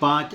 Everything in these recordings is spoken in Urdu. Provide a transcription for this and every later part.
5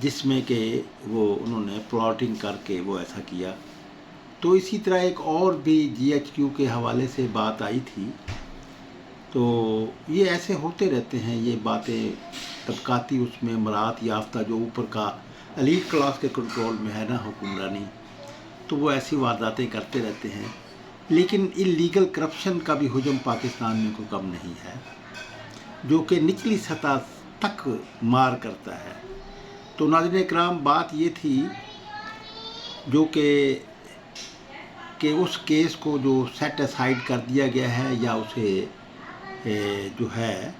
جس میں کہ وہ انہوں نے پلاٹنگ کر کے وہ ایسا کیا. تو اسی طرح ایک اور بھی جی ایچ کیو کے حوالے سے بات آئی تھی. تو یہ ایسے ہوتے رہتے ہیں یہ باتیں طبقاتی اس میں مراعات یافتہ جو اوپر کا ایلیٹ کلاس کے کنٹرول میں ہے نا حکمرانی، تو وہ ایسی وارداتیں کرتے رہتے ہیں. لیکن اللیگل کرپشن کا بھی حجم پاکستان میں کوئی کم نہیں ہے، جو کہ نچلی سطح تک مار کرتا ہے. تو ناظرین اکرام، بات یہ تھی جو کہ اس کیس کو جو سیٹ اسائیڈ کر دیا گیا ہے یا اسے جو ہے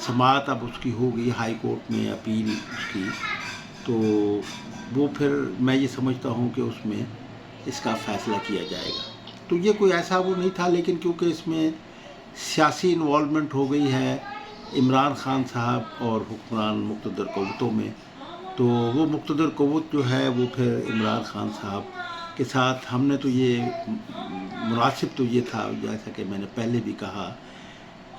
سماعت اب اس کی ہو گئی ہائی کورٹ میں اپیل اس کی، تو وہ پھر میں یہ سمجھتا ہوں کہ اس میں اس کا فیصلہ کیا جائے گا. تو یہ کوئی ایسا وہ نہیں تھا، لیکن کیونکہ اس میں سیاسی انوالومنٹ ہو گئی ہے عمران خان صاحب اور حکمران مقتدر قوتوں میں، تو وہ مقتدر قوت جو ہے وہ پھر عمران خان صاحب کے ساتھ ہم نے تو یہ مناسب تو یہ تھا، جیسا کہ میں نے پہلے بھی کہا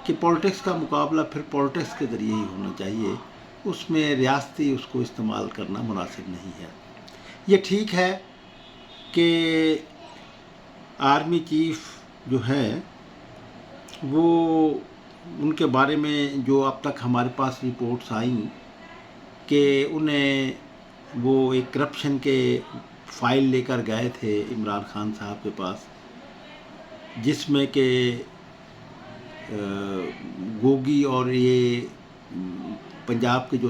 کہ پولیٹکس کا مقابلہ پھر پولیٹکس کے ذریعے ہی ہونا چاہیے، اس میں ریاستی اس کو استعمال کرنا مناسب نہیں ہے. یہ ٹھیک ہے کہ آرمی چیف جو ہے وہ ان کے بارے میں جو اب تک ہمارے پاس رپورٹس آئیں کہ انہیں وہ ایک کرپشن کے فائل لے کر گئے تھے عمران خان صاحب کے پاس، جس میں کہ گوگی اور یہ پنجاب کے جو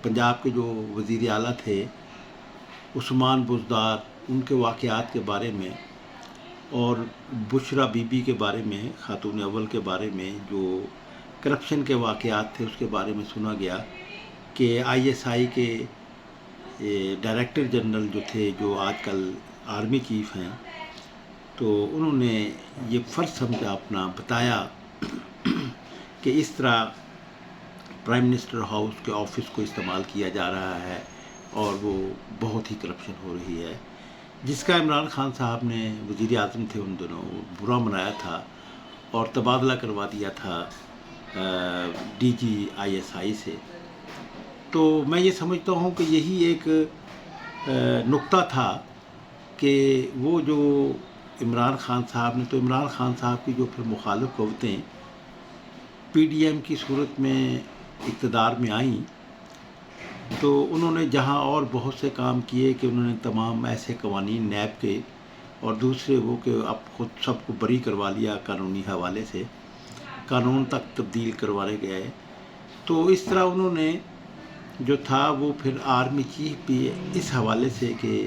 پنجاب کے جو وزیر اعلیٰ تھے عثمان بزدار، ان کے واقعات کے بارے میں اور بشرا بی بی کے بارے میں، خاتون اول کے بارے میں جو کرپشن کے واقعات تھے اس کے بارے میں سنا گیا کہ آئی ایس آئی کے ڈائریکٹر جنرل جو تھے جو آج کل آرمی چیف ہیں، تو انہوں نے یہ فرض سمجھا اپنا بتایا کہ اس طرح پرائم منسٹر ہاؤس کے آفس کو استعمال کیا جا رہا ہے اور وہ بہت ہی کرپشن ہو رہی ہے، جس کا عمران خان صاحب نے وزیر اعظم تھے ان دنوں برا منایا تھا اور تبادلہ کروا دیا تھا D G I S I سے. تو میں یہ سمجھتا ہوں کہ یہی ایک نقطہ تھا کہ وہ جو عمران خان صاحب نے، تو عمران خان صاحب کی جو پھر مخالف قوتیں پی ڈی ایم کی صورت میں اقتدار میں آئیں، تو انہوں نے جہاں اور بہت سے کام کیے کہ انہوں نے تمام ایسے قوانین نیب کے اور دوسرے وہ کہ اب خود سب کو بری کروا لیا قانونی حوالے سے، قانون تک تبدیل کروانے گئے. تو اس طرح انہوں نے جو تھا وہ پھر آرمی چیف بھی اس حوالے سے کہ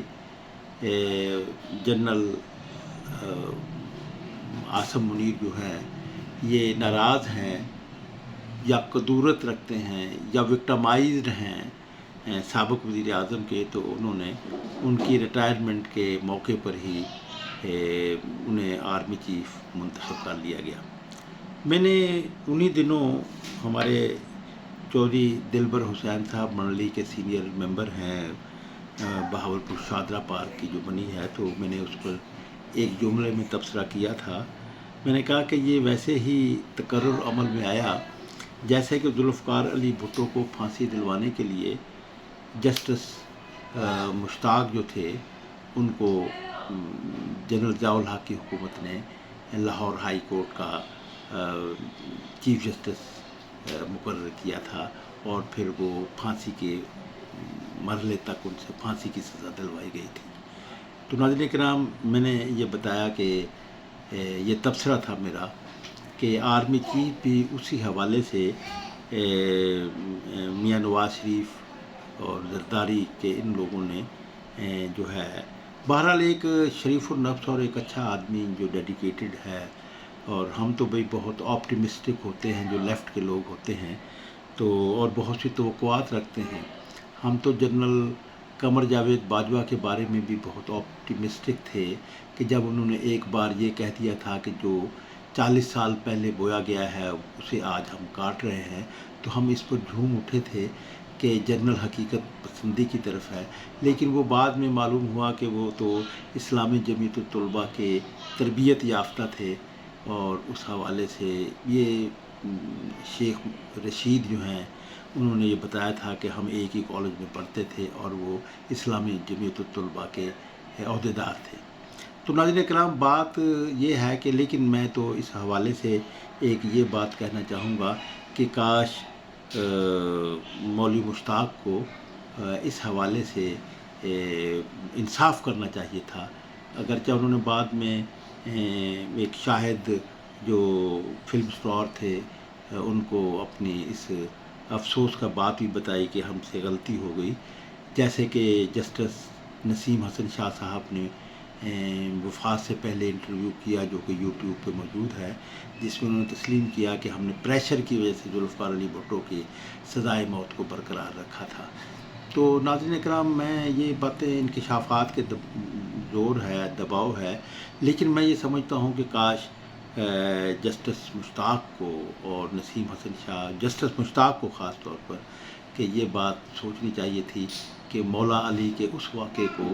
جنرل عاصم منیر جو ہے یہ ناراض ہیں یا کدورت رکھتے ہیں یا وکٹمائزڈ ہیں سابق وزیر اعظم کے، تو انہوں نے ان کی ریٹائرمنٹ کے موقع پر ہی انہیں آرمی چیف منتخب کر لیا گیا. میں نے انہی دنوں ہمارے چودھری دلبر حسین صاحب منڈلی کے سینئر ممبر ہیں بہاولپور شادرہ پارک کی جو بنی ہے، تو میں نے اس پر ایک جملے میں تبصرہ کیا تھا. میں نے کہا کہ یہ ویسے ہی تقرر عمل میں آیا جیسے کہ ذوالفقار علی بھٹو کو پھانسی دلوانے کے لیے جسٹس مشتاق جو تھے ان کو جنرل ضیاء الحق کی حکومت نے لاہور ہائی کورٹ کا چیف جسٹس مقرر کیا تھا اور پھر وہ پھانسی کے مرحلے تک ان سے پھانسی کی سزا دلوائی گئی تھی. تو ناظرین کرام، میں نے یہ بتایا کہ یہ تبصرہ تھا میرا کہ آرمی چیف بھی اسی حوالے سے میاں نواز شریف اور زرداری کے ان لوگوں نے جو ہے بہرحال ایک شریف النفس اور ایک اچھا آدمی جو ڈیڈیکیٹڈ ہے، اور ہم تو بھئی بہت آپٹیمسٹک ہوتے ہیں جو لیفٹ کے لوگ ہوتے ہیں، تو اور بہت سی توقعات رکھتے ہیں. ہم تو جنرل قمر جاوید باجوہ کے بارے میں بھی بہت آپٹیمسٹک تھے کہ جب انہوں نے ایک بار یہ کہہ دیا تھا کہ جو 40 سال پہلے بویا گیا ہے اسے آج ہم کاٹ رہے ہیں، تو ہم اس پر جھوم اٹھے تھے کہ جنرل حقیقت پسندی کی طرف ہے. لیکن وہ بعد میں معلوم ہوا کہ وہ تو اسلامی جمعیت الطلباء کے تربیت یافتہ تھے، اور اس حوالے سے یہ شیخ رشید جو ہیں انہوں نے یہ بتایا تھا کہ ہم ایک ہی کالج میں پڑھتے تھے اور وہ اسلامی جمعیت الطلباء کے عہدیدار تھے۔ تو ناظرین کرام، بات یہ ہے کہ لیکن میں تو اس حوالے سے ایک یہ بات کہنا چاہوں گا کہ کاش مولوی مشتاق کو اس حوالے سے انصاف کرنا چاہیے تھا، اگرچہ انہوں نے بعد میں ایک شاہد جو فلم سٹار تھے ان کو اپنی اس افسوس کا بات بھی بتائی کہ ہم سے غلطی ہو گئی، جیسے کہ جسٹس نسیم حسن شاہ صاحب نے وفات سے پہلے انٹرویو کیا جو کہ یوٹیوب پہ موجود ہے، جس میں انہوں نے تسلیم کیا کہ ہم نے پریشر کی وجہ سے ذوالفقار علی بھٹو کی سزائے موت کو برقرار رکھا تھا۔ تو ناظرین کرام، میں یہ باتیں انکشافات کے زور ہے، دباؤ ہے، لیکن میں یہ سمجھتا ہوں کہ کاش جسٹس مشتاق کو اور نسیم حسن شاہ، جسٹس مشتاق کو خاص طور پر، کہ یہ بات سوچنی چاہیے تھی کہ مولا علی کے اس واقعے کو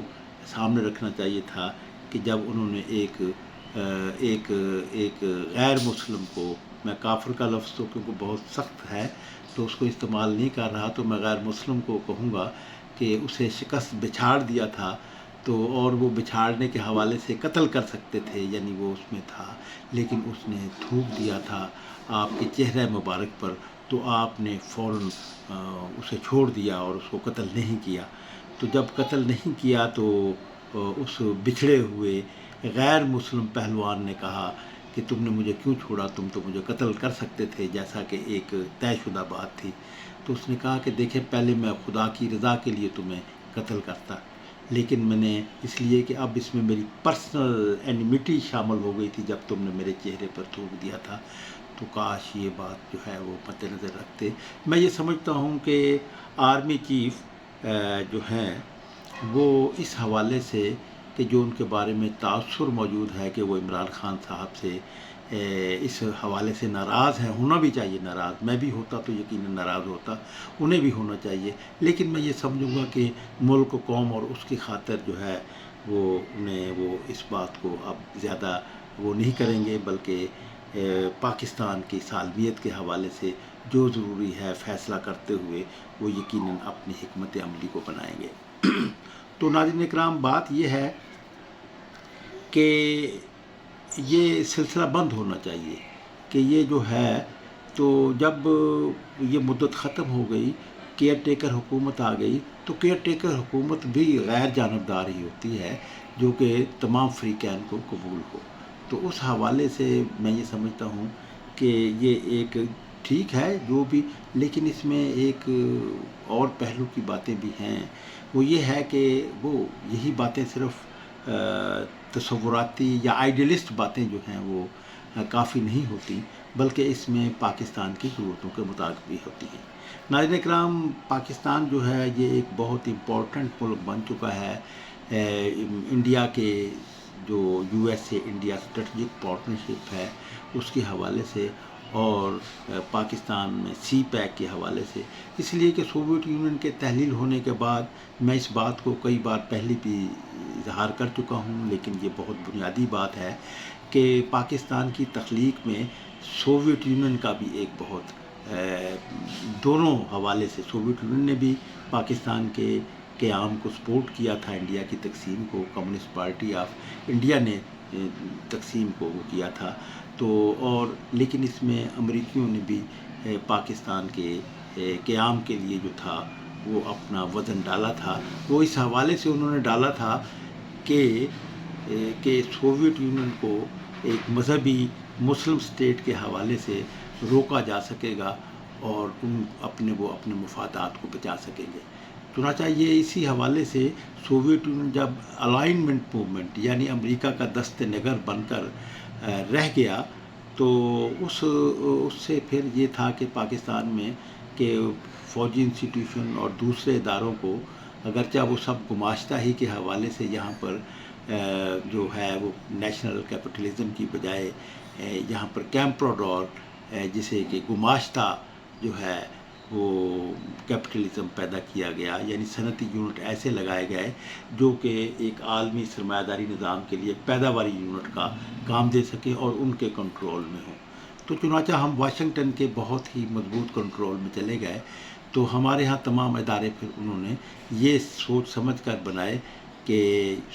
سامنے رکھنا چاہیے تھا کہ جب انہوں نے ایک غیر مسلم کو، میں کافر کا لفظ تو کیونکہ بہت سخت ہے تو اس کو استعمال نہیں کر رہا، تو میں غیر مسلم کو کہوں گا کہ اسے شکست بچھاڑ دیا تھا، تو اور وہ بچھاڑنے کے حوالے سے قتل کر سکتے تھے، یعنی وہ اس میں تھا، لیکن اس نے تھوک دیا تھا آپ کے چہرہ مبارک پر، تو آپ نے فوراً اسے چھوڑ دیا اور اس کو قتل نہیں کیا۔ تو جب قتل نہیں کیا تو اس بچھڑے ہوئے غیر مسلم پہلوان نے کہا کہ تم نے مجھے کیوں چھوڑا، تم تو مجھے قتل کر سکتے تھے، جیسا کہ ایک طے شدہ بات تھی۔ تو اس نے کہا کہ دیکھیں، پہلے میں خدا کی رضا کے لیے تمہیں قتل کرتا، لیکن میں نے اس لیے کہ اب اس میں میری پرسنل اینیمیٹی شامل ہو گئی تھی جب تم نے میرے چہرے پر تھوک دیا تھا، تو کاش یہ بات جو ہے وہ مد نظر رکھتے۔ میں یہ سمجھتا ہوں کہ آرمی چیف جو ہیں وہ اس حوالے سے کہ جو ان کے بارے میں تاثر موجود ہے کہ وہ عمران خان صاحب سے اس حوالے سے ناراض ہیں، ہونا بھی چاہیے ناراض، میں بھی ہوتا تو یقیناً ناراض ہوتا، انہیں بھی ہونا چاہیے، لیکن میں یہ سمجھوں گا کہ ملک و قوم اور اس کی خاطر جو ہے وہ اس بات کو اب زیادہ وہ نہیں کریں گے، بلکہ پاکستان کی سالمیت کے حوالے سے جو ضروری ہے فیصلہ کرتے ہوئے وہ یقیناً اپنی حکمت عملی کو بنائیں گے۔ تو ناظرین اکرام، بات یہ ہے کہ یہ سلسلہ بند ہونا چاہیے کہ یہ جو ہے، تو جب یہ مدت ختم ہو گئی، کیئر ٹیکر حکومت آ گئی، تو کیئر ٹیکر حکومت بھی غیر جانبدار ہی ہوتی ہے جو کہ تمام فریقین کو قبول ہو۔ تو اس حوالے سے میں یہ سمجھتا ہوں کہ یہ ایک ٹھیک ہے جو بھی، لیکن اس میں ایک اور پہلو کی باتیں بھی ہیں، وہ یہ ہے کہ وہ یہی باتیں صرف تصوراتی یا آئیڈیلسٹ باتیں جو ہیں وہ کافی نہیں ہوتی، بلکہ اس میں پاکستان کی ضرورتوں کے مطابق بھی ہوتی ہیں۔ ناظرین اکرام، پاکستان جو ہے یہ ایک بہت امپورٹنٹ ملک بن چکا ہے، انڈیا کے جو U S A India strategic partnership ہے اس کے حوالے سے، اور پاکستان میں سی پیک کے حوالے سے، اس لیے کہ سوویت یونین کے تحلیل ہونے کے بعد میں اس بات کو کئی بار پہلے بھی اظہار کر چکا ہوں، لیکن یہ بہت بنیادی بات ہے کہ پاکستان کی تخلیق میں سوویت یونین کا بھی ایک بہت دونوں حوالے سے، سوویت یونین نے بھی پاکستان کے قیام کو سپورٹ کیا تھا، انڈیا کی تقسیم کو، کمیونسٹ پارٹی آف انڈیا نے تقسیم کو وہ کیا تھا، تو اور لیکن اس میں امریکیوں نے بھی پاکستان کے قیام کے لیے جو تھا وہ اپنا وزن ڈالا تھا۔ وہ اس حوالے سے انہوں نے ڈالا تھا کہ سوویت یونین کو ایک مذہبی مسلم اسٹیٹ کے حوالے سے روکا جا سکے گا اور وہ اپنے مفادات کو بچا سکیں گے۔ چنانچہ یہ اسی حوالے سے سوویت یونین جب الائنمنٹ موومنٹ یعنی امریکہ کا دست نگر بن کر رہ گیا، تو اس سے پھر یہ تھا کہ پاکستان میں کہ فوجی انسٹیٹیوشن اور دوسرے اداروں کو، اگرچہ وہ سب گماشتہ ہی کے حوالے سے یہاں پر جو ہے وہ نیشنل کیپٹلزم کی بجائے یہاں پر کیمپروڈور جسے کہ گماشتہ جو ہے وہ کیپٹلزم پیدا کیا گیا، یعنی صنعتی یونٹ ایسے لگائے گئے جو کہ ایک عالمی سرمایہ داری نظام کے لیے پیداواری یونٹ کا کام دے سکے اور ان کے کنٹرول میں ہوں۔ تو چنانچہ ہم واشنگٹن کے بہت ہی مضبوط کنٹرول میں چلے گئے، تو ہمارے ہاں تمام ادارے پھر انہوں نے یہ سوچ سمجھ کر بنائے کہ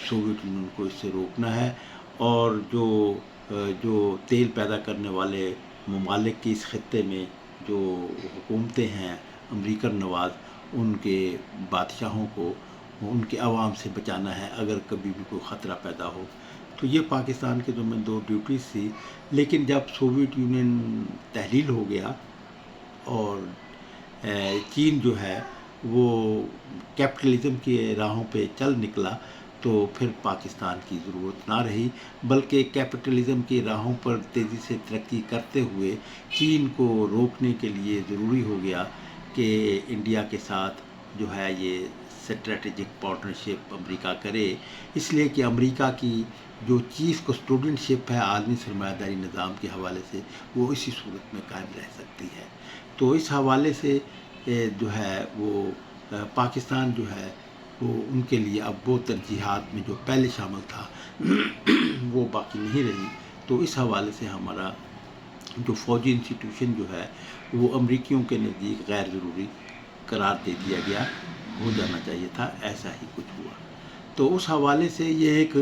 سوویت یونین کو اس سے روکنا ہے، اور جو تیل پیدا کرنے والے ممالک کی اس خطے میں جو حکومتیں ہیں امریکن نواز، ان کے بادشاہوں کو ان کے عوام سے بچانا ہے اگر کبھی بھی کوئی خطرہ پیدا ہو۔ تو یہ پاکستان کے میں دو ڈیوٹیز تھی۔ لیکن جب سوویت یونین تحلیل ہو گیا اور چین جو ہے وہ کیپٹلزم کی راہوں پہ چل نکلا، تو پھر پاکستان کی ضرورت نہ رہی، بلکہ کیپٹلزم کی راہوں پر تیزی سے ترقی کرتے ہوئے چین کو روکنے کے لیے ضروری ہو گیا کہ انڈیا کے ساتھ جو ہے یہ اسٹریٹجک پارٹنرشپ امریکہ کرے، اس لیے کہ امریکہ کی جو چیف کسٹوڈین شپ ہے عالمی سرمایہ داری نظام کے حوالے سے، وہ اسی صورت میں قائم رہ سکتی ہے۔ تو اس حوالے سے جو ہے وہ پاکستان جو ہے وہ ان کے لیے اب وہ ترجیحات میں جو پہلے شامل تھا وہ باقی نہیں رہی۔ تو اس حوالے سے ہمارا جو فوجی انسٹیٹیوشن جو ہے وہ امریکیوں کے نزدیک غیر ضروری قرار دے دیا گیا، ہو جانا چاہیے تھا، ایسا ہی کچھ ہوا۔ تو اس حوالے سے یہ ایک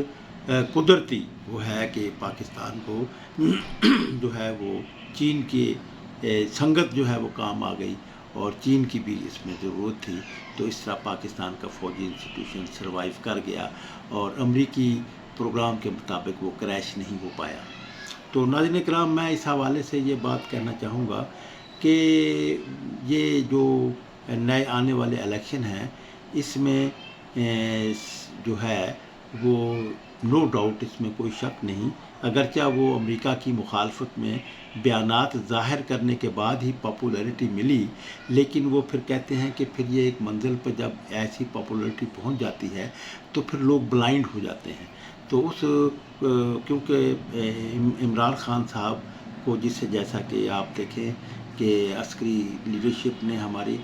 قدرتی وہ ہے کہ پاکستان کو جو ہے وہ چین کی سنگت جو ہے وہ کام آ گئی، اور چین کی بھی اس میں ضرورت تھی، تو اس طرح پاکستان کا فوجی انسٹیٹیوشن سروائیو کر گیا اور امریکی پروگرام کے مطابق وہ کریش نہیں ہو پایا۔ تو ناظرین کرام، میں اس حوالے سے یہ بات کہنا چاہوں گا کہ یہ جو نئے آنے والے الیکشن ہیں، اس میں جو ہے وہ نو ڈاؤٹ، اس میں کوئی شک نہیں، اگرچہ وہ امریکہ کی مخالفت میں بیانات ظاہر کرنے کے بعد ہی پاپولیرٹی ملی، لیکن وہ پھر کہتے ہیں کہ پھر یہ ایک منزل پہ جب ایسی پاپولیرٹی پہنچ جاتی ہے تو پھر لوگ بلائنڈ ہو جاتے ہیں۔ تو کیونکہ عمران خان صاحب کو جیسا کہ آپ دیکھیں کہ عسکری لیڈرشپ نے ہماری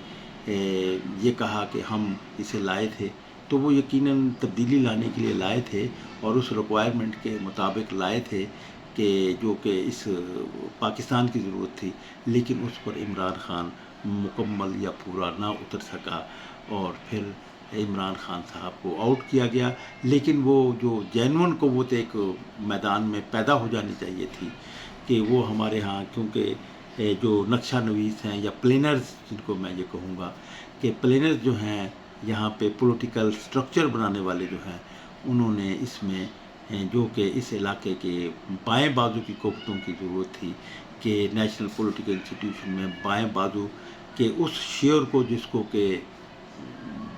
یہ کہا کہ ہم اسے لائے تھے، تو وہ یقیناً تبدیلی لانے کے لیے لائے تھے، اور اس ریکوائرمنٹ کے مطابق لائے تھے کہ جو کہ اس پاکستان کی ضرورت تھی، لیکن اس پر عمران خان مکمل یا پورا نہ اتر سکا، اور پھر عمران خان صاحب کو آؤٹ کیا گیا۔ لیکن وہ جو جینون قوت ایک میدان میں پیدا ہو جانی چاہیے تھی کہ وہ ہمارے ہاں، کیونکہ جو نقشہ نویس ہیں یا پلینرز جن کو میں یہ کہوں گا کہ پلینرز جو ہیں یہاں پہ پولیٹیکل سٹرکچر بنانے والے جو ہیں، انہوں نے اس میں جو کہ اس علاقے کے بائیں بازو کی قوتوں کی ضرورت تھی کہ نیشنل پولیٹیکل انسٹیٹیوشن میں بائیں بازو کے اس شیئر کو جس کو کہ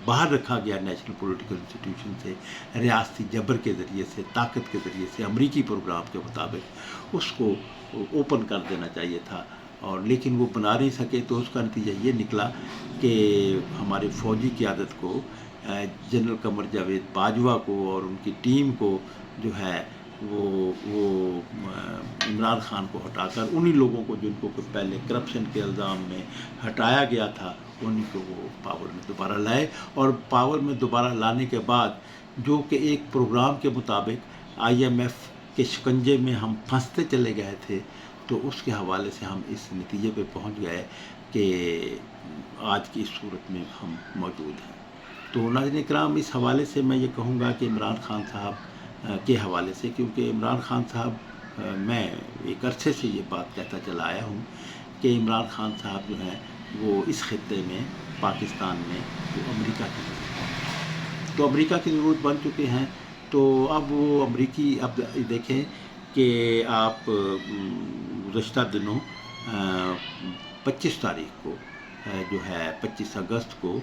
باہر رکھا گیا نیشنل پولیٹیکل انسٹیٹیوشن سے ریاستی جبر کے ذریعے سے، طاقت کے ذریعے سے، امریکی پروگرام کے مطابق اس کو اوپن کر دینا چاہیے تھا، اور لیکن وہ بنا نہیں سکے۔ تو اس کا نتیجہ یہ نکلا کہ ہمارے فوجی قیادت کو، جنرل قمر جاوید باجوہ کو اور ان کی ٹیم کو جو ہے وہ عمران خان کو ہٹا کر انہی لوگوں کو جن کو پہلے کرپشن کے الزام میں ہٹایا گیا تھا، انہی کو وہ پاور میں دوبارہ لائے، اور پاور میں دوبارہ لانے کے بعد جو کہ ایک پروگرام کے مطابق IMF کے شکنجے میں ہم پھنستے چلے گئے تھے، تو اس کے حوالے سے ہم اس نتیجے پہ پہنچ گئے کہ آج کی اس صورت میں ہم موجود ہیں۔ تو ناظرین کرام، اس حوالے سے میں یہ کہوں گا کہ عمران خان صاحب کے حوالے سے، کیونکہ عمران خان صاحب، میں ایک عرصے سے یہ بات کہتا چلا آیا ہوں کہ عمران خان صاحب جو ہیں وہ اس خطے میں، پاکستان میں، وہ امریکہ کی ضرورت، تو امریکہ کی ضرورت بن چکے ہیں۔ تو اب وہ امریکی، اب دیکھیں کہ آپ گزشتہ دنوں 25 تاریخ کو جو ہے 25 اگست کو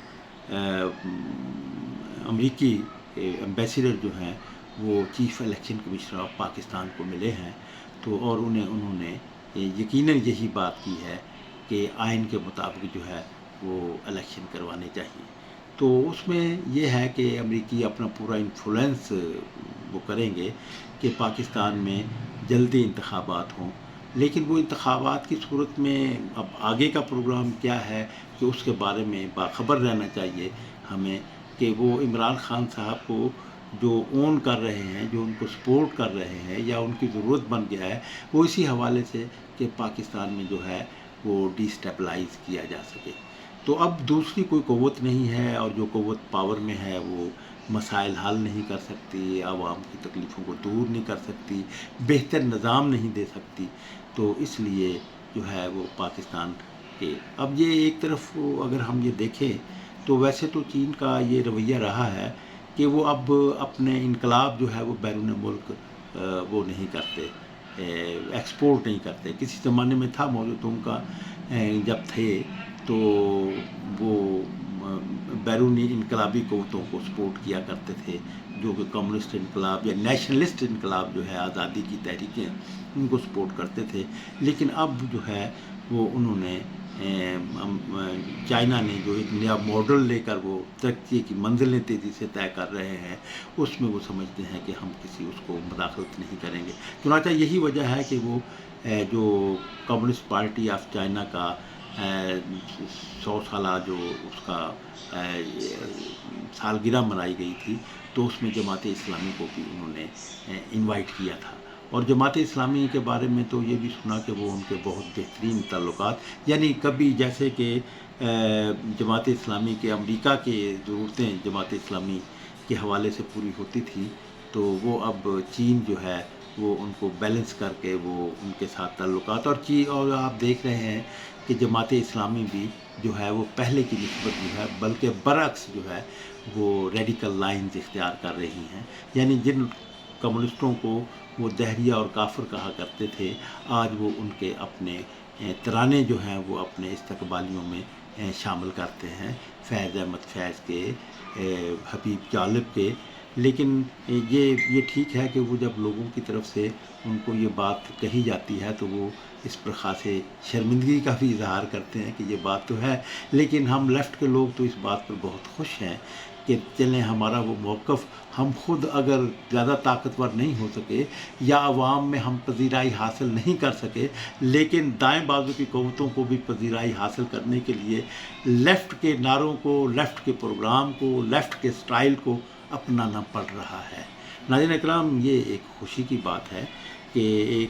امریکی ایمبیسیڈر جو ہیں وہ chief election commissioner of Pakistan کو ملے ہیں، تو اور انہوں نے یقیناً یہی بات کی ہے کہ آئین کے مطابق جو ہے وہ الیکشن کروانے چاہیے۔ تو اس میں یہ ہے کہ امریکی اپنا پورا انفلوئنس وہ کریں گے کہ پاکستان میں جلدی انتخابات ہوں، لیکن وہ انتخابات کی صورت میں اب آگے کا پروگرام کیا ہے کہ اس کے بارے میں باخبر رہنا چاہیے ہمیں، کہ وہ عمران خان صاحب کو جو اون کر رہے ہیں، جو ان کو سپورٹ کر رہے ہیں یا ان کی ضرورت بن گیا ہے، وہ اسی حوالے سے کہ پاکستان میں جو ہے وہ ڈی اسٹیبلائز کیا جا سکے۔ تو اب دوسری کوئی قوت نہیں ہے، اور جو قوت پاور میں ہے وہ مسائل حل نہیں کر سکتی، عوام کی تکلیفوں کو دور نہیں کر سکتی، بہتر نظام نہیں دے سکتی، تو اس لیے جو ہے وہ پاکستان کے اب یہ ایک طرف اگر ہم یہ دیکھیں تو ویسے تو چین کا یہ رویہ رہا ہے کہ وہ اب اپنے انقلاب جو ہے وہ بیرون ملک وہ نہیں کرتے، ایکسپورٹ نہیں کرتے۔ کسی زمانے میں تھا موجودوں کا، جب تھے تو وہ بیرونی انقلابی قوتوں کو سپورٹ کیا کرتے تھے، جو کہ کمیونسٹ انقلاب یا نیشنلسٹ انقلاب جو ہے، آزادی کی تحریکیں، ان کو سپورٹ کرتے تھے۔ لیکن اب جو ہے وہ انہوں نے چائنا نے جو ایک نیا ماڈل لے کر وہ ترقی کی منزلیں تیزی سے طے کر رہے ہیں، اس میں وہ سمجھتے ہیں کہ ہم کسی اس کو مداخلت نہیں کریں گے۔ چنانچہ یہی وجہ ہے کہ وہ جو کمیونسٹ پارٹی آف چائنا کا 100 سالہ جو اس کا سالگرہ منائی گئی تھی، تو اس میں جماعت اسلامی کو بھی انہوں نے انوائٹ کیا تھا۔ اور جماعت اسلامی کے بارے میں تو یہ بھی سنا کہ وہ ان کے بہت بہترین تعلقات، یعنی کبھی جیسے کہ جماعت اسلامی کے امریکہ کے ضرورتیں جماعت اسلامی کے حوالے سے پوری ہوتی تھی، تو وہ اب چین جو ہے وہ ان کو بیلنس کر کے وہ ان کے ساتھ تعلقات، اور آپ دیکھ رہے ہیں کہ جماعت اسلامی بھی جو ہے وہ پہلے کی نسبت جو ہے بلکہ برعکس جو ہے وہ ریڈیکل لائنز اختیار کر رہی ہیں، یعنی جن کمیونسٹوں کو وہ دہریہ اور کافر کہا کرتے تھے، آج وہ ان کے اپنے ترانے جو ہیں وہ اپنے استقبالیوں میں شامل کرتے ہیں، فیض احمد فیض کے، حبیب جالب کے۔ لیکن یہ ٹھیک ہے کہ وہ جب لوگوں کی طرف سے ان کو یہ بات کہی جاتی ہے تو وہ اس پر خاصے شرمندگی کا بھی اظہار کرتے ہیں کہ یہ بات تو ہے، لیکن ہم لیفٹ کے لوگ تو اس بات پر بہت خوش ہیں کہ چلیں ہمارا وہ موقف، ہم خود اگر زیادہ طاقتور نہیں ہو سکے یا عوام میں ہم پذیرائی حاصل نہیں کر سکے، لیکن دائیں بازو کی قوتوں کو بھی پذیرائی حاصل کرنے کے لیے لیفٹ کے نعروں کو، لیفٹ کے پروگرام کو، لیفٹ کے سٹائل کو اپنانا پڑ رہا ہے۔ ناظرین اکرام، یہ ایک خوشی کی بات ہے کہ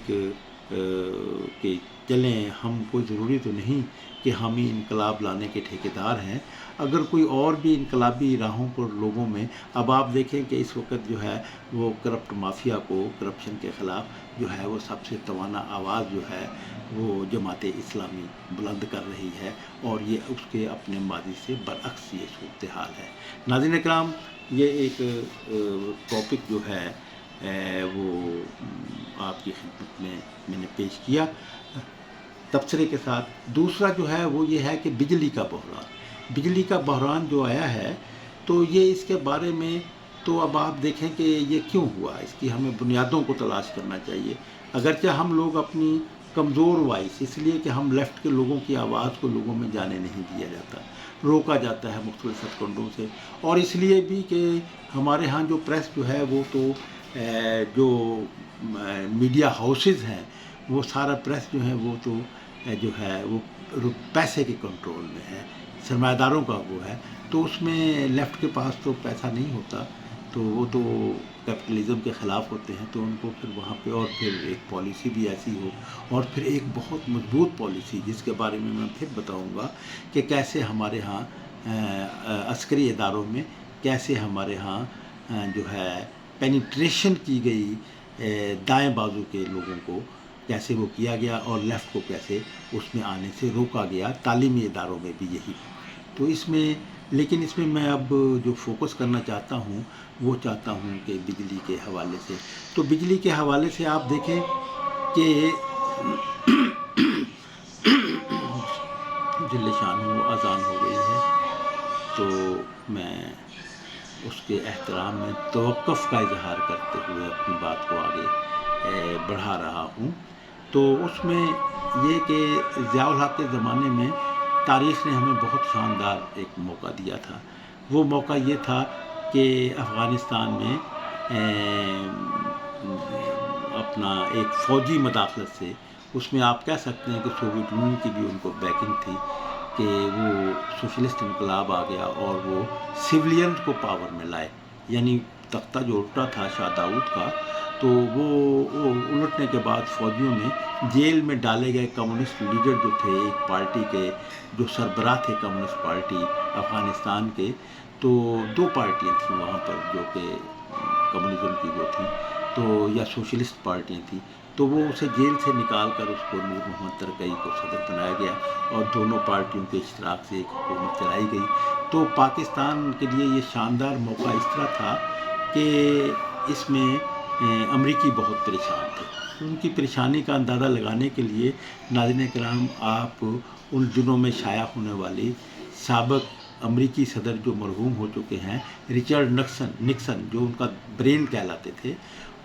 کہ چلیں ہم کوئی ضروری تو نہیں کہ ہم ہی انقلاب لانے کے ٹھیکیدار ہیں، اگر کوئی اور بھی انقلابی راہوں پر لوگوں میں، اب آپ دیکھیں کہ اس وقت جو ہے وہ کرپٹ مافیا کو، کرپشن کے خلاف جو ہے وہ سب سے توانا آواز جو ہے وہ جماعت اسلامی بلند کر رہی ہے، اور یہ اس کے اپنے ماضی سے برعکس یہ صورتحال ہے۔ ناظرین اکرام، یہ ایک ٹاپک جو ہے وہ آپ کی خدمت میں نے پیش کیا تبصرے کے ساتھ۔ دوسرا جو ہے وہ یہ ہے کہ بجلی کا بحران جو آیا ہے، تو یہ اس کے بارے میں تو اب آپ دیکھیں کہ یہ کیوں ہوا، اس کی ہمیں بنیادوں کو تلاش کرنا چاہیے۔ اگرچہ ہم لوگ اپنی کمزور وائس، اس لیے کہ ہم لیفٹ کے لوگوں کی آواز کو لوگوں میں جانے نہیں دیا جاتا، روکا جاتا ہے مختلف ہتھکنڈوں سے، اور اس لیے بھی کہ ہمارے ہاں جو پریس جو ہے وہ تو جو میڈیا ہاؤسز ہیں، وہ سارا پریس جو ہے وہ تو جو ہے وہ پیسے کے کنٹرول میں ہے، سرمایہ داروں کا وہ ہے، تو اس میں لیفٹ کے پاس تو پیسہ نہیں ہوتا، تو وہ تو کیپٹلزم کے خلاف ہوتے ہیں، تو ان کو پھر وہاں پہ اور پھر ایک پالیسی بھی ایسی ہو، اور پھر ایک بہت مضبوط پالیسی جس کے بارے میں پھر بتاؤں گا کہ کیسے ہمارے ہاں عسکری اداروں میں کیسے ہمارے ہاں جو ہے پینیٹریشن کی گئی دائیں بازو کے لوگوں کو، کیسے وہ کیا گیا، اور لیفٹ کو کیسے اس میں آنے سے روکا گیا، تعلیمی اداروں میں بھی یہی۔ تو لیکن اس میں میں اب جو فوکس کرنا چاہتا ہوں وہ چاہتا ہوں کہ بجلی کے حوالے سے، تو بجلی کے حوالے سے آپ دیکھیں کہ جل شان ہو اذان ہو گئی ہے، تو میں اس کے احترام میں توقف کا اظہار کرتے ہوئے اپنی بات کو آگے بڑھا رہا ہوں۔ تو اس میں یہ کہ ضیاء الحق کے زمانے میں تاریخ نے ہمیں بہت شاندار ایک موقع دیا تھا۔ وہ موقع یہ تھا کہ افغانستان میں اپنا ایک فوجی مداخلت سے، اس میں آپ کہہ سکتے ہیں کہ سوویت یونین کی بھی ان کو بیکنگ تھی کہ وہ سوشلسٹ انقلاب آ گیا اور وہ سویلین کو پاور میں لائے، یعنی تختہ جو الٹا تھا شاہ داؤد کا، تو وہ الٹنے کے بعد فوجیوں نے جیل میں ڈالے گئے کمیونسٹ لیڈر جو تھے ایک پارٹی کے جو سربراہ تھے کمیونسٹ پارٹی افغانستان کے، تو دو پارٹیاں تھیں وہاں پر جو کہ کمیونزم کی وہ تھی تو یا سوشلسٹ پارٹیاں تھیں، تو وہ اسے جیل سے نکال کر اس کو نور محمد ترکئی کو صدر بنایا گیا اور دونوں پارٹیوں کے اشتراک سے ایک حکومت چلائی گئی۔ تو پاکستان کے لیے یہ شاندار موقع اس طرح تھا کہ اس میں امریکی بہت پریشان تھے۔ ان کی پریشانی کا اندازہ لگانے کے لیے ناظرین کرام آپ ان دنوں میں شائع ہونے والی سابق امریکی صدر جو مرحوم ہو چکے ہیں رچرڈ نکسن جو ان کا برین کہلاتے تھے،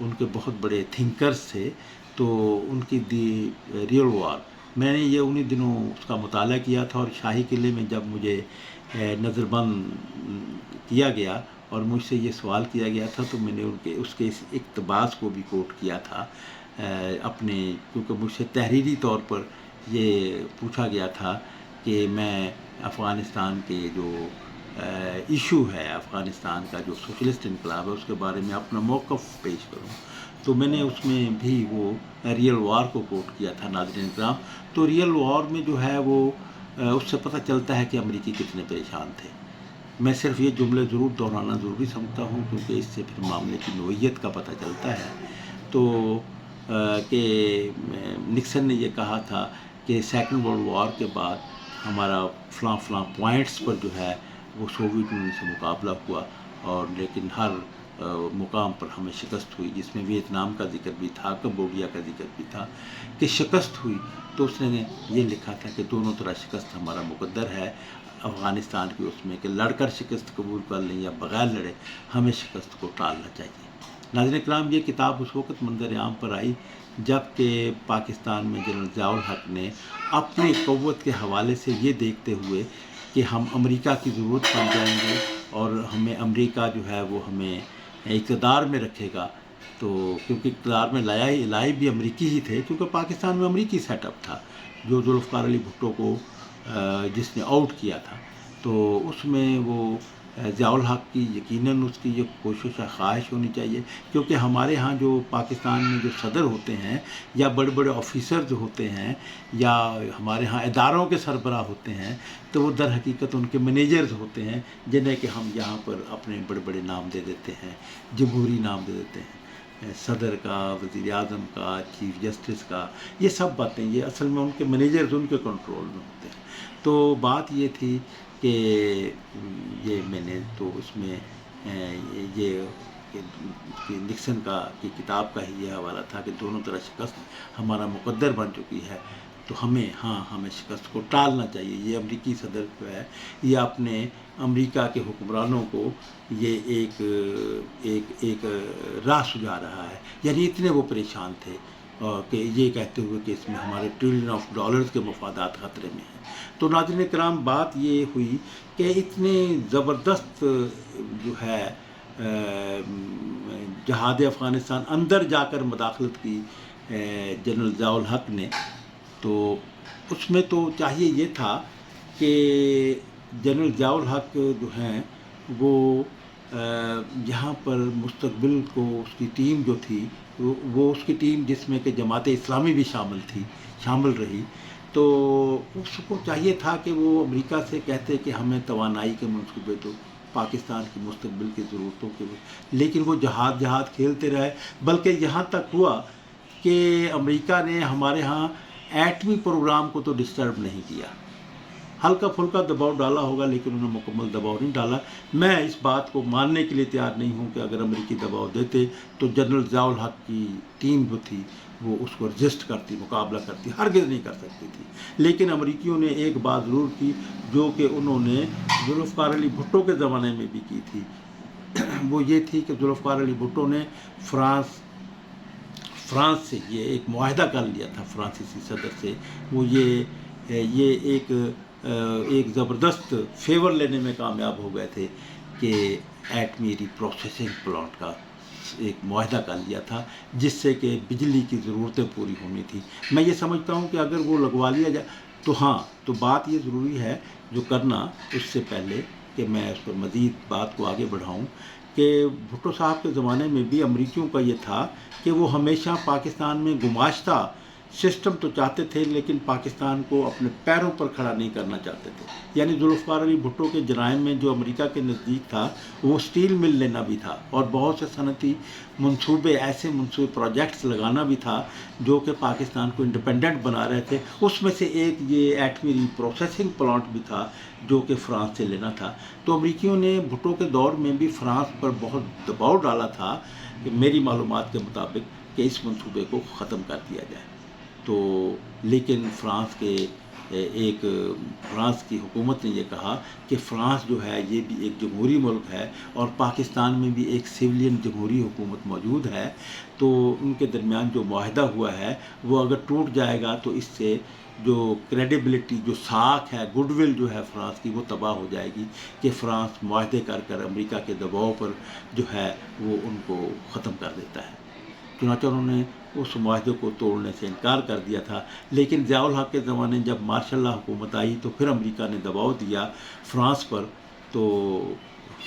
ان کے بہت بڑے تھنکرز تھے، تو ان کی دی ریئل وار میں نے یہ انہی دنوں اس کا مطالعہ کیا تھا، اور شاہی قلعے میں جب مجھے نظر بند کیا گیا اور مجھ سے یہ سوال کیا گیا تھا تو میں نے اس کے اس اقتباس کو بھی کوٹ کیا تھا اپنے، کیونکہ مجھ سے تحریری طور پر یہ پوچھا گیا تھا کہ میں افغانستان کے جو ایشو ہے، افغانستان کا جو سوشلسٹ انقلاب ہے، اس کے بارے میں اپنا موقف پیش کروں، تو میں نے اس میں بھی وہ ریئل وار کو کوٹ کیا تھا ناظرین کرام۔ تو ریئل وار میں جو ہے وہ اس سے پتہ چلتا ہے کہ امریکی کتنے پریشان تھے۔ میں صرف یہ جملے ضرور دہرانا ضروری سمجھتا ہوں کیونکہ اس سے پھر معاملے کی نوعیت کا پتہ چلتا ہے۔ تو کہ نکسن نے یہ کہا تھا کہ سیکنڈ ورلڈ وار کے بعد ہمارا فلاں فلاں پوائنٹس پر جو ہے وہ سوویت یونین سے مقابلہ ہوا، اور لیکن ہر مقام پر ہمیں شکست ہوئی، جس میں ویتنام کا ذکر بھی تھا، کمبوڈیا کا ذکر بھی تھا کہ شکست ہوئی۔ تو اس نے یہ لکھا تھا کہ دونوں طرح شکست ہمارا مقدر ہے، افغانستان کی اس میں کہ لڑ کر شکست قبول کر لیں یا بغیر لڑے، ہمیں شکست کو ٹالنا چاہیے۔ ناظرین کرام، یہ کتاب اس وقت منظر عام پر آئی جب کہ پاکستان میں جنرل ضیاء الحق نے اپنی قوت کے حوالے سے یہ دیکھتے ہوئے کہ ہم امریکہ کی ضرورت پڑ جائیں گے اور ہمیں امریکہ جو ہے وہ ہمیں اقتدار میں رکھے گا، تو کیونکہ اقتدار میں لائے بھی امریکی ہی تھے، کیونکہ پاکستان میں امریکی سیٹ اپ تھا جو ذوالفقار علی بھٹو کو جس نے آؤٹ کیا تھا، تو اس میں وہ ضیاء الحق کی یقیناً اس کی یہ کوشش ہے، خواہش ہونی چاہیے، کیونکہ ہمارے ہاں جو پاکستان میں جو صدر ہوتے ہیں یا بڑے بڑے آفیسرز ہوتے ہیں یا ہمارے ہاں اداروں کے سربراہ ہوتے ہیں، تو وہ در حقیقت ان کے مینیجرز ہوتے ہیں جنہیں کہ ہم یہاں پر اپنے بڑے بڑے نام دے دیتے ہیں، جمہوری نام دے دیتے ہیں، صدر کا، وزیر اعظم کا، چیف جسٹس کا، یہ سب باتیں یہ اصل میں ان کے مینیجرز ان کے کنٹرول میں ہوتے ہیں۔ تو بات یہ تھی کہ یہ میں نے تو اس میں یہ کہ نکسن کی کتاب کا ہی یہ حوالہ تھا کہ دونوں طرح شکست ہمارا مقدر بن چکی ہے، تو ہمیں شکست کو ٹالنا چاہیے۔ یہ امریکی صدر جو ہے یہ اپنے امریکہ کے حکمرانوں کو یہ ایک راہ سجھا رہا ہے، یعنی اتنے وہ پریشان تھے کہ یہ کہتے ہوئے کہ اس میں ہمارے ٹریلین آف ڈالرز کے مفادات خطرے میں ہیں۔ تو ناظرین کرام، بات یہ ہوئی کہ اتنے زبردست جو ہے جہاد افغانستان اندر جا کر مداخلت کی جنرل ضیاء الحق نے، تو اس میں تو چاہیے یہ تھا کہ جنرل ضیاء الحق جو ہیں وہ یہاں پر مستقبل کو اس کی ٹیم جو تھی وہ اس کی ٹیم جس میں کہ جماعت اسلامی بھی شامل رہی، تو اس کو چاہیے تھا کہ وہ امریکہ سے کہتے کہ ہمیں توانائی کے منصوبے دو پاکستان کی مستقبل کی ضرورتوں کے لیے، لیکن وہ جہاد کھیلتے رہے، بلکہ یہاں تک ہوا کہ امریکہ نے ہمارے ہاں ایٹمی پروگرام کو تو ڈسٹرب نہیں کیا، ہلکا پھلکا دباؤ ڈالا ہوگا لیکن انہوں نے مکمل دباؤ نہیں ڈالا۔ میں اس بات کو ماننے کے لیے تیار نہیں ہوں کہ اگر امریکی دباؤ دیتے تو جنرل ضیاء الحق کی ٹیم جو تھی وہ اس کو رجسٹ کرتی، مقابلہ کرتی، ہرگز نہیں کر سکتی تھی۔ لیکن امریکیوں نے ایک بات ضرور کی جو کہ انہوں نے ذوالفقار علی بھٹو کے زمانے میں بھی کی تھی، وہ یہ تھی کہ ذوالفقار علی بھٹو نے فرانس سے یہ ایک معاہدہ کر لیا تھا فرانسیسی صدر سے، وہ یہ ایک زبردست فیور لینے میں کامیاب ہو گئے تھے کہ ایٹمی ری پروسیسنگ پلانٹ کا ایک معاہدہ کر لیا تھا جس سے کہ بجلی کی ضرورتیں پوری ہونی تھی۔ میں یہ سمجھتا ہوں کہ اگر وہ لگوا لیا جائے تو تو بات یہ ضروری ہے جو کرنا اس سے پہلے کہ میں اس پر مزید بات کو آگے بڑھاؤں کہ بھٹو صاحب کے زمانے میں بھی امریکیوں کا یہ تھا کہ وہ ہمیشہ پاکستان میں گماشتہ سسٹم تو چاہتے تھے لیکن پاکستان کو اپنے پیروں پر کھڑا نہیں کرنا چاہتے تھے. یعنی ذوالفقار علی بھٹو کے جرائم میں جو امریکہ کے نزدیک تھا وہ سٹیل مل لینا بھی تھا اور بہت سے صنعتی منصوبے ایسے منصوبے پروجیکٹس لگانا بھی تھا جو کہ پاکستان کو انڈیپینڈنٹ بنا رہے تھے. اس میں سے ایک یہ ایٹمی ری پروسیسنگ پلانٹ بھی تھا جو کہ فرانس سے لینا تھا. تو امریکیوں نے بھٹو کے دور میں بھی فرانس پر بہت دباؤ ڈالا تھا کہ میری معلومات کے مطابق کہ اس منصوبے کو ختم کر دیا جائے. تو لیکن فرانس کی حکومت نے یہ کہا کہ فرانس جو ہے یہ بھی ایک جمہوری ملک ہے اور پاکستان میں بھی ایک سویلین جمہوری حکومت موجود ہے. تو ان کے درمیان جو معاہدہ ہوا ہے وہ اگر ٹوٹ جائے گا تو اس سے جو کریڈیبلٹی جو ساکھ ہے گڈ ول جو ہے فرانس کی وہ تباہ ہو جائے گی کہ فرانس معاہدے کر امریکہ کے دباؤ پر جو ہے وہ ان کو ختم کر دیتا ہے. چنانچہ انہوں نے اس معاہدے کو توڑنے سے انکار کر دیا تھا. لیکن ضیاء الحق کے زمانے جب مارشل لا حکومت آئی تو پھر امریکہ نے دباؤ دیا فرانس پر. تو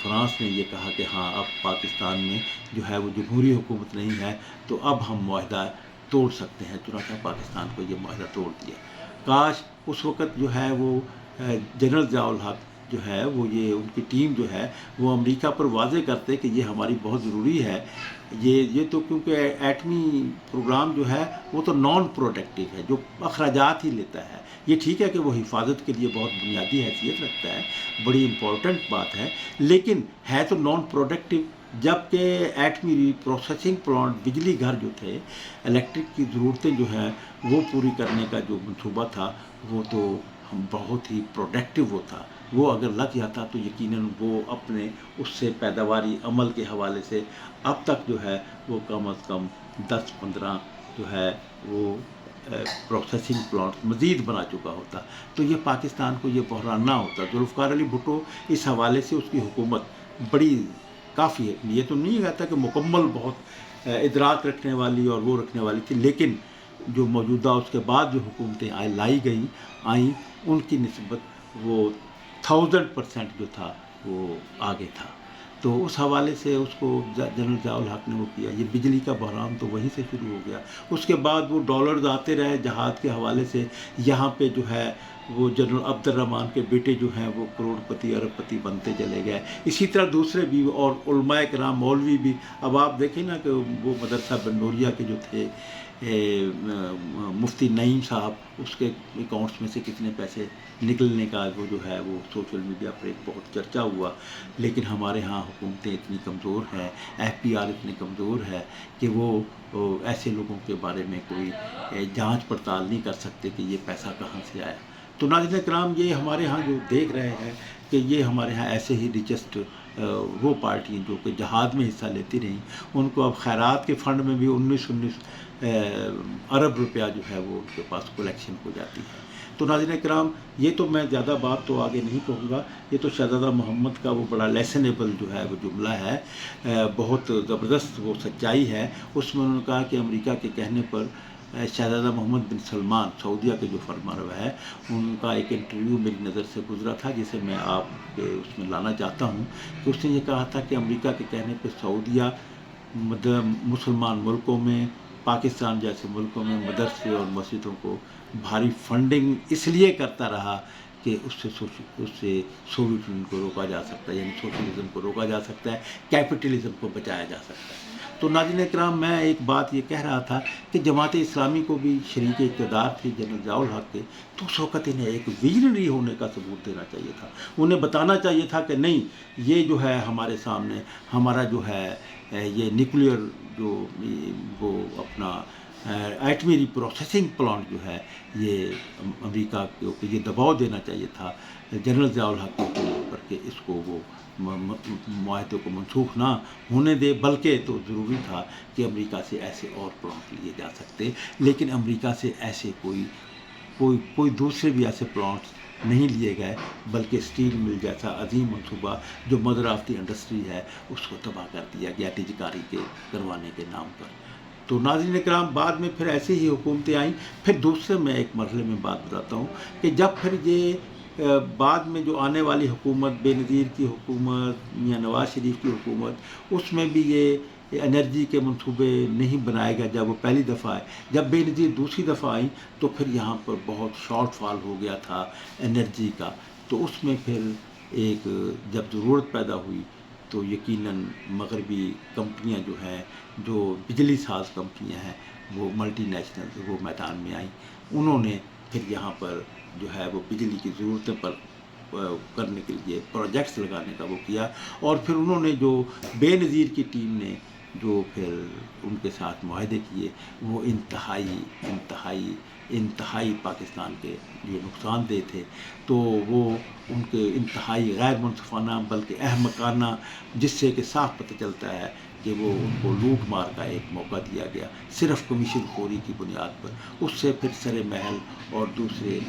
فرانس نے یہ کہا کہ ہاں اب پاکستان میں جو ہے وہ جمہوری حکومت نہیں ہے تو اب ہم معاہدہ توڑ سکتے ہیں. چنانچہ پاکستان کو یہ معاہدہ توڑ دیا. کاش اس وقت جو ہے وہ جنرل ضیاء الحق جو ہے وہ یہ ان کی ٹیم جو ہے وہ امریکہ پر واضح کرتے کہ یہ ہماری بہت ضروری ہے. یہ تو کیونکہ ایٹمی پروگرام جو ہے وہ تو نان پروڈکٹیو ہے جو اخراجات ہی لیتا ہے. یہ ٹھیک ہے کہ وہ حفاظت کے لیے بہت بنیادی حیثیت رکھتا ہے, بڑی امپورٹنٹ بات ہے, لیکن ہے تو نان پروڈکٹیو. جبکہ ایٹمی ری پروسیسنگ پلانٹ بجلی گھر جو تھے الیکٹرک کی ضرورتیں جو ہیں وہ پوری کرنے کا جو منصوبہ تھا وہ تو بہت ہی پروڈکٹیو وہ تھا. وہ اگر لگ جاتا تو یقیناً وہ اپنے اس سے پیداواری عمل کے حوالے سے اب تک جو ہے وہ کم از کم 10-15 جو ہے وہ پروسیسنگ پلانٹ مزید بنا چکا ہوتا. تو یہ پاکستان کو یہ بحران نہ ہوتا. ذوالفقار علی بھٹو اس حوالے سے اس کی حکومت بڑی کافی ہے. یہ تو نہیں کہتا کہ مکمل بہت ادراک رکھنے والی اور وہ رکھنے والی تھی, لیکن جو موجودہ اس کے بعد جو حکومتیں آئیں ان کی نسبت وہ 1000% جو تھا وہ آگے تھا. تو اس حوالے سے اس کو جنرل ضیاء الحق نے وہ کیا. یہ بجلی کا بحران تو وہیں سے شروع ہو گیا. اس کے بعد وہ ڈالرز آتے رہے جہاد کے حوالے سے. یہاں پہ جو ہے وہ جنرل عبد الرحمن کے بیٹے جو ہیں وہ کروڑ پتی ارب پتی بنتے چلے گئے. اسی طرح دوسرے بھی اور علماء کرام مولوی بھی. اب آپ دیکھیں نا کہ وہ مدرسہ بن نوریہ کے جو تھے مفتی نعیم صاحب, اس کے اکاؤنٹس میں سے کتنے پیسے نکلنے کا وہ جو ہے وہ سوشل میڈیا پر ایک بہت چرچا ہوا. لیکن ہمارے ہاں حکومتیں اتنی کمزور ہیں, ایف پی آر اتنی کمزور ہے کہ وہ ایسے لوگوں کے بارے میں کوئی جانچ پڑتال نہیں کر سکتے کہ یہ پیسہ کہاں سے آیا. تو ناظرین کرام, یہ ہمارے ہاں جو دیکھ رہے ہیں کہ یہ ہمارے ہاں ایسے ہی ریچسٹ وہ پارٹی جو کہ جہاد میں حصہ لیتی رہیں, ان کو اب خیرات کے فنڈ میں بھی 19 ارب روپیہ جو ہے وہ ان کے پاس کلیکشن ہو جاتی ہے. تو ناظرین کرام, یہ تو میں زیادہ بات تو آگے نہیں کہوں گا. یہ تو شہزادہ محمد کا وہ بڑا لیسنیبل جو ہے وہ جملہ ہے, بہت زبردست وہ سچائی ہے. اس میں انہوں نے کہا کہ امریکہ کے کہنے پر شہزادہ محمد بن سلمان سعودیہ کے جو فرمانروا ہے ان کا ایک انٹرویو میری نظر سے گزرا تھا جسے میں آپ کے اس میں لانا چاہتا ہوں. کہ اس نے یہ کہا تھا کہ امریکہ کے کہنے پہ سعودیہ مسلمان ملکوں میں, پاکستان جیسے ملکوں میں مدرسے اور مسجدوں کو بھاری فنڈنگ اس لیے کرتا رہا کہ اس سے سوویت یونین کو روکا جا سکتا ہے, یعنی سوشلزم کو روکا جا سکتا ہے, کیپٹلزم کو بچایا جا سکتا ہے. تو ناظرین کرام, میں ایک بات یہ کہہ رہا تھا کہ جماعت اسلامی کو بھی شریک اقتدار تھی جنرل ضیاء الحق کے, تو اس وقت انہیں ایک ویژنری ہونے کا ثبوت دینا چاہیے تھا. انہیں بتانا چاہیے تھا کہ نہیں, یہ جو ہے ہمارے سامنے ہمارا جو ہے یہ نیوکلیئر جو وہ اپنا ایٹمی ری پروسیسنگ پلانٹ جو ہے یہ امریکہ کے اوپر یہ دباؤ دینا چاہیے تھا جنرل ضیاء الحق کے اوپر کہ اس کو وہ معاہدے کو منسوخ نہ ہونے دے, بلکہ تو ضروری تھا کہ امریکہ سے ایسے اور پلانٹ لیے جا سکتے. لیکن امریکہ سے ایسے کوئی دوسرے بھی ایسے پلانٹس نہیں لیے گئے, بلکہ سٹیل مل جیسا عظیم منصوبہ جو مدر آف دی انڈسٹری ہے اس کو تباہ کر دیا گیا تجکاری کے کروانے کے نام پر. تو ناظرین کرام, بعد میں پھر ایسی ہی حکومتیں آئیں. پھر دوسرے میں ایک مرحلے میں بات بتاتا ہوں کہ جب پھر یہ بعد میں جو آنے والی حکومت، بے نظیر کی حکومت، میاں نواز شریف کی حکومت، اس میں بھی یہ انرجی کے منصوبے نہیں بنائے گئے جب وہ پہلی دفعہ آئے۔ جب بے نظیر دوسری دفعہ آئی تو پھر یہاں پر بہت شارٹ فال ہو گیا تھا انرجی کا، تو اس میں پھر ایک جب ضرورت پیدا ہوئی تو یقیناً مغربی کمپنیاں جو ہیں، جو بجلی ساز کمپنیاں ہیں، وہ ملٹی نیشنل وہ میدان میں آئیں۔ انہوں نے پھر یہاں پر جو ہے وہ بجلی کی ضرورتیں پر کرنے کے لیے پروجیکٹس لگانے کا وہ کیا، اور پھر انہوں نے جو بے نظیر کی ٹیم نے جو پھر ان کے ساتھ معاہدے کیے وہ انتہائی پاکستان کے لیے نقصان دہ تھے، تو وہ ان کے انتہائی غیر منصفانہ بلکہ احمقانہ، جس سے کہ صاف پتہ چلتا ہے کہ وہ ان کو لوٹ مار کا ایک موقع دیا گیا صرف کمیشن خوری کی بنیاد پر۔ اس سے پھر سر محل اور دوسرے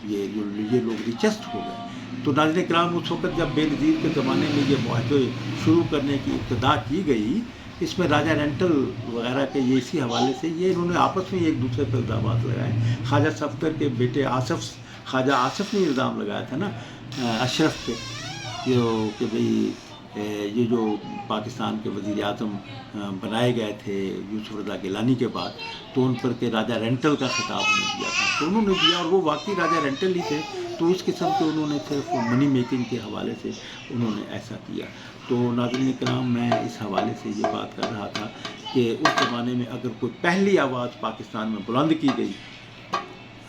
یہ لوگ دلچسپ ہو گئے۔ تو ناظرین کرام، اس وقت جب بے نظیر کے زمانے میں یہ معاہدے شروع کرنے کی ابتدا کی گئی، اس میں راجہ رینٹل وغیرہ کے یہ اسی حوالے سے یہ انہوں نے آپس میں ایک دوسرے پر الزامات لگائے۔ خواجہ صفدر کے بیٹے خواجہ آصف نے الزام لگایا تھا نا اشرف پہ کہ بھئی یہ جو پاکستان کے وزیر اعظم بنائے گئے تھے یوسف رضا گیلانی کے بعد، تو ان پر کہ راجہ رینٹل کا خطاب انہوں نے دیا تھا، تو انہوں نے دیا، اور وہ واقعی راجہ رینٹل ہی تھے، تو اس قسم کے انہوں نے صرف منی میکنگ کے حوالے سے انہوں نے ایسا کیا۔ تو ناظرین کرام، میں اس حوالے سے یہ بات کر رہا تھا کہ اس زمانے میں اگر کوئی پہلی آواز پاکستان میں بلند کی گئی،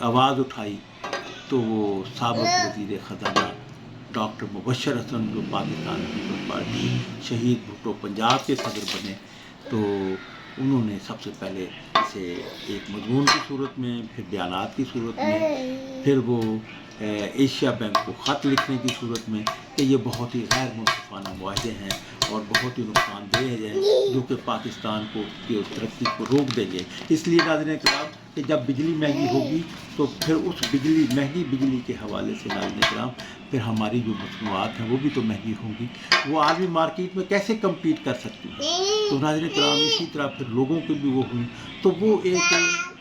آواز اٹھائی، تو وہ سابق وزیر خزانہ ڈاکٹر مبشر حسن، جو پاکستان پیپلز پارٹی شہید بھٹو پنجاب کے صدر بنے، تو انہوں نے سب سے پہلے اسے ایک مضمون کی صورت میں، پھر بیانات کی صورت میں، پھر وہ ایشیا بینک کو خط لکھنے کی صورت میں کہ یہ بہت ہی غیر منصفانہ معاہدے ہیں اور بہت ہی نقصان دہ ہیں، جو کہ پاکستان کو کی ترقی کو روک دیں گے۔ اس لیے ناظرین کرام کہ جب بجلی مہنگی ہوگی تو پھر اس مہنگی بجلی کے حوالے سے ناظرین کرام پھر ہماری جو مصنوعات ہیں وہ بھی تو مہنگی ہوں گی، وہ عالمی مارکیٹ میں کیسے کمپیٹ کر سکتی ہیں؟ تو ناظرین کرام اسی طرح پھر لوگوں کی بھی وہ ہوئی، تو وہ ایک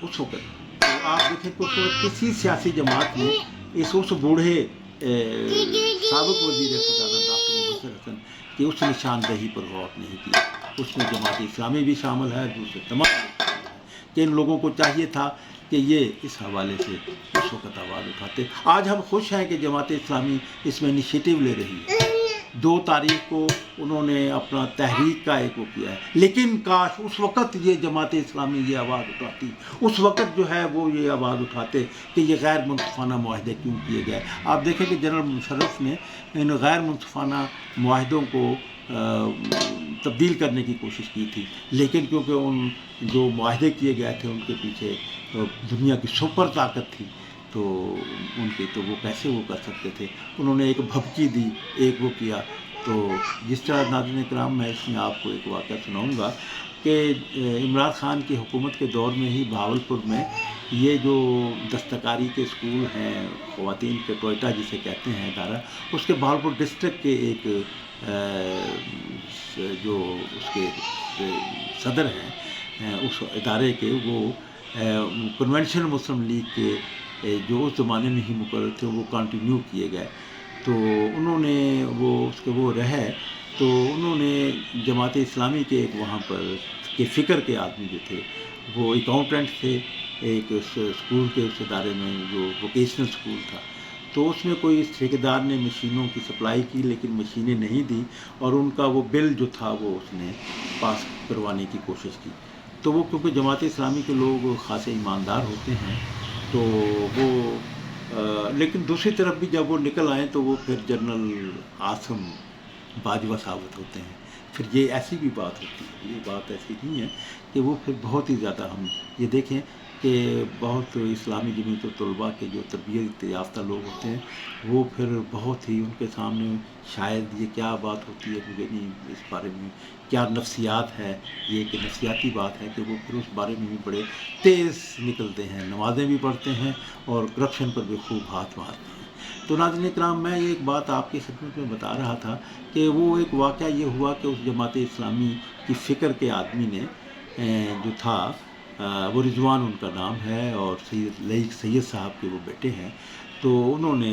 اس وقت تو آپ دیکھیں کہ کسی سیاسی جماعت نے اس بوڑھے سابق وزیر خزانہ ڈاکٹر مبشر حسن کی اس نشاندہی پر غور نہیں کیا۔ اس میں جماعت اسلامی بھی شامل ہے، دوسرے تمام لوگ شامل ہیں کہ ان لوگوں کو چاہیے تھا کہ یہ اس حوالے سے اس وقت آواز اٹھاتے۔ آج ہم خوش ہیں کہ جماعت اسلامی اس میں انیشیٹو لے رہی ہے۔ 2 تاریخ کو انہوں نے اپنا تحریک کا ایک وہ کیا ہے، لیکن کاش اس وقت یہ جماعت اسلامی یہ آواز اٹھاتی، اس وقت جو ہے وہ یہ آواز اٹھاتے کہ یہ غیر منصفانہ معاہدے کیوں کیے گئے۔ آپ دیکھیں کہ جنرل مشرف نے ان غیر منصفانہ معاہدوں کو تبدیل کرنے کی کوشش کی تھی، لیکن کیونکہ ان جو معاہدے کیے گئے تھے ان کے پیچھے دنیا کی سپر طاقت تھی، تو ان کے تو وہ کیسے وہ کر سکتے تھے، انہوں نے ایک بھبکی دی، ایک وہ کیا۔ تو جس طرح ناظرین کرام میں اس میں آپ کو ایک واقعہ سناؤں گا کہ عمران خان کی حکومت کے دور میں ہی بہاولپور میں یہ جو دستکاری کے اسکول ہیں خواتین کے ٹوئٹا جسے کہتے ہیں ادارہ، اس کے بہاولپور ڈسٹرکٹ کے ایک جو اس کے صدر ہیں اس ادارے کے، وہ کنونشنل مسلم لیگ کے جو اس زمانے میں ہی مقرر تھے وہ کنٹینیو کیے گئے، تو انہوں نے وہ رہے، تو انہوں نے جماعت اسلامی کے ایک وہاں پر کے فکر کے آدمی جو تھے وہ اکاؤنٹنٹ تھے ایک اسکول کے اس ادارے میں جو ووکیشنل اسکول تھا، تو اس میں کوئی ٹھیکیدار نے مشینوں کی سپلائی کی لیکن مشینیں نہیں دی، اور ان کا وہ بل جو تھا وہ اس نے پاس کروانے کی کوشش کی، تو وہ کیونکہ جماعت اسلامی کے لوگ خاصے ایماندار ہوتے ہیں، تو وہ لیکن دوسری طرف بھی جب وہ نکل آئیں تو وہ پھر جنرل عاصم باجوہ ثابت ہوتے ہیں۔ پھر یہ ایسی بھی بات ہوتی ہے، یہ بات ایسی نہیں ہے کہ وہ پھر بہت ہی زیادہ ہم یہ دیکھیں کہ بہت اسلامی جمعیت الطلباء کے جو تربیت یافتہ لوگ ہوتے ہیں وہ پھر بہت ہی ان کے سامنے شاید یہ کیا بات ہوتی ہے مجھے نہیں اس بارے میں کیا نفسیات ہے، یہ کہ نفسیاتی بات ہے کہ وہ پھر اس بارے میں بھی بڑے تیز نکلتے ہیں، نمازیں بھی پڑھتے ہیں اور کرپشن پر بھی خوب ہاتھ مارتے ہیں۔ تو ناظرین کرام، میں یہ ایک بات آپ کی خدمت میں بتا رہا تھا کہ وہ ایک واقعہ یہ ہوا کہ اس جماعت اسلامی کی فکر کے آدمی نے جو تھا وہ رضوان ان کا نام ہے اور سید صاحب کے وہ بیٹے ہیں، تو انہوں نے